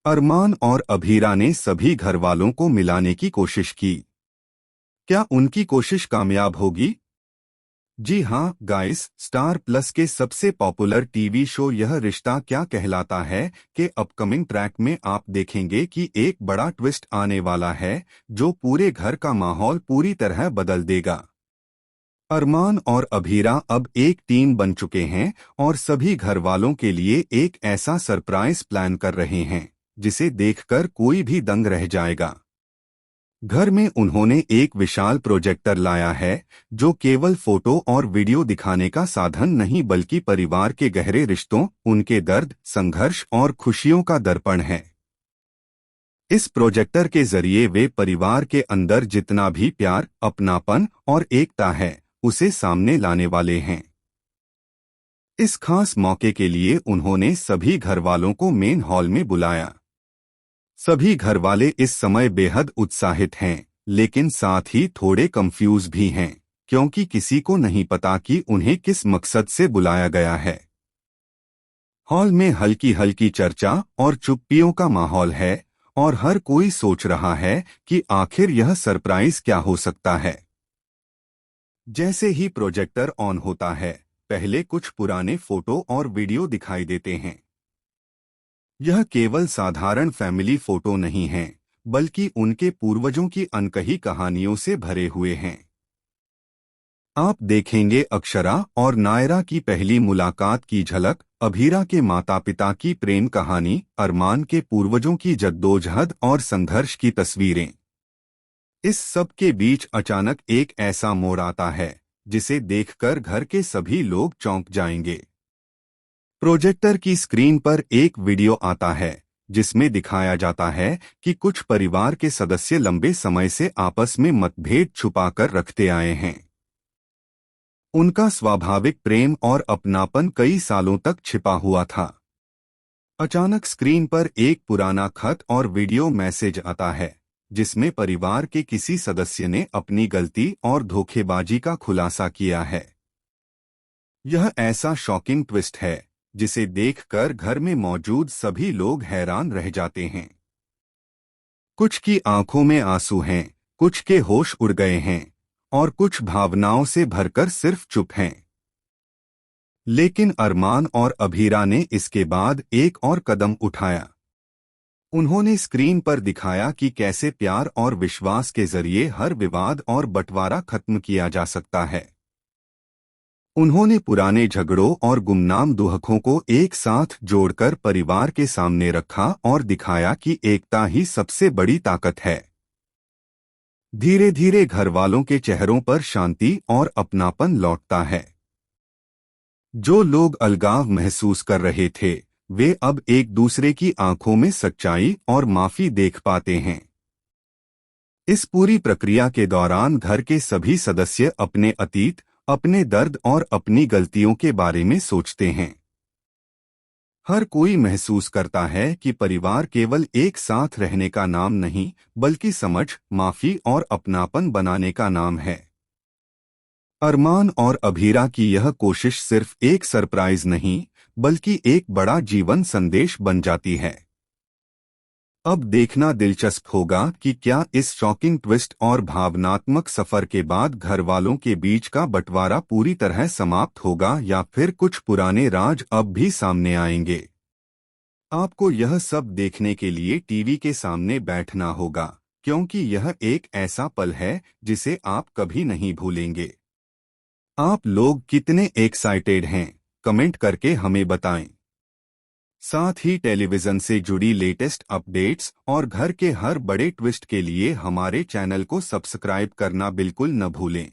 अरमान और अभीरा ने सभी घरवालों को मिलाने की कोशिश की। क्या उनकी कोशिश कामयाब होगी? जी हाँ गाइस, स्टार प्लस के सबसे पॉपुलर टीवी शो यह रिश्ता क्या कहलाता है के अपकमिंग ट्रैक में आप देखेंगे कि एक बड़ा ट्विस्ट आने वाला है जो पूरे घर का माहौल पूरी तरह बदल देगा। अरमान और अभीरा अब एक टीम बन चुके हैं और सभी घरवालों के लिए एक ऐसा सरप्राइज प्लान कर रहे हैं जिसे देखकर कोई भी दंग रह जाएगा। घर में उन्होंने एक विशाल प्रोजेक्टर लाया है जो केवल फोटो और वीडियो दिखाने का साधन नहीं बल्कि परिवार के गहरे रिश्तों, उनके दर्द, संघर्ष और खुशियों का दर्पण है। इस प्रोजेक्टर के जरिए वे परिवार के अंदर जितना भी प्यार, अपनापन और एकता है उसे सामने लाने वाले हैं। इस खास मौके के लिए उन्होंने सभी घरवालों को मेन हॉल में बुलाया। सभी घरवाले इस समय बेहद उत्साहित हैं, लेकिन साथ ही थोड़े कंफ्यूज भी हैं, क्योंकि किसी को नहीं पता कि उन्हें किस मकसद से बुलाया गया है। हॉल में हल्की हल्की चर्चा और चुप्पियों का माहौल है और हर कोई सोच रहा है कि आखिर यह सरप्राइज क्या हो सकता है। जैसे ही प्रोजेक्टर ऑन होता है, पहले कुछ पुराने फोटो और वीडियो दिखाई देते हैं। यह केवल साधारण फैमिली फोटो नहीं है, बल्कि उनके पूर्वजों की अनकही कहानियों से भरे हुए हैं। आप देखेंगे अक्षरा और नायरा की पहली मुलाकात की झलक, अभीरा के माता पिता की प्रेम कहानी, अरमान के पूर्वजों की जद्दोजहद और संघर्ष की तस्वीरें। इस सब के बीच अचानक एक ऐसा मोड़ आता है जिसे देखकर घर के सभी लोग चौंक जाएंगे। प्रोजेक्टर की स्क्रीन पर एक वीडियो आता है जिसमें दिखाया जाता है कि कुछ परिवार के सदस्य लंबे समय से आपस में मतभेद छुपाकर रखते आए हैं। उनका स्वाभाविक प्रेम और अपनापन कई सालों तक छिपा हुआ था। अचानक स्क्रीन पर एक पुराना खत और वीडियो मैसेज आता है जिसमें परिवार के किसी सदस्य ने अपनी गलती और धोखेबाजी का खुलासा किया है। यह ऐसा शॉकिंग ट्विस्ट है जिसे देखकर घर में मौजूद सभी लोग हैरान रह जाते हैं। कुछ की आंखों में आंसू हैं, कुछ के होश उड़ गए हैं और कुछ भावनाओं से भरकर सिर्फ चुप हैं। लेकिन अरमान और अभीरा ने इसके बाद एक और कदम उठाया। उन्होंने स्क्रीन पर दिखाया कि कैसे प्यार और विश्वास के जरिए हर विवाद और बंटवारा खत्म किया जा सकता है। उन्होंने पुराने झगड़ों और गुमनाम दुहकों को एक साथ जोड़कर परिवार के सामने रखा और दिखाया कि एकता ही सबसे बड़ी ताकत है। धीरे धीरे घरवालों के चेहरों पर शांति और अपनापन लौटता है। जो लोग अलगाव महसूस कर रहे थे, वे अब एक दूसरे की आंखों में सच्चाई और माफी देख पाते हैं। इस पूरी प्रक्रिया के दौरान घर के सभी सदस्य अपने अतीत, अपने दर्द और अपनी गलतियों के बारे में सोचते हैं। हर कोई महसूस करता है कि परिवार केवल एक साथ रहने का नाम नहीं, बल्कि समझ, माफी और अपनापन बनाने का नाम है। अरमान और अभीरा की यह कोशिश सिर्फ एक सरप्राइज नहीं, बल्कि एक बड़ा जीवन संदेश बन जाती है। अब देखना दिलचस्प होगा कि क्या इस शॉकिंग ट्विस्ट और भावनात्मक सफर के बाद घरवालों के बीच का बंटवारा पूरी तरह समाप्त होगा या फिर कुछ पुराने राज अब भी सामने आएंगे। आपको यह सब देखने के लिए टीवी के सामने बैठना होगा, क्योंकि यह एक ऐसा पल है जिसे आप कभी नहीं भूलेंगे। आप लोग कितने एक्साइटेड हैं, कमेंट करके हमें बताएं। साथ ही टेलीविजन से जुड़ी लेटेस्ट अपडेट्स और घर के हर बड़े ट्विस्ट के लिए हमारे चैनल को सब्सक्राइब करना बिल्कुल न भूलें।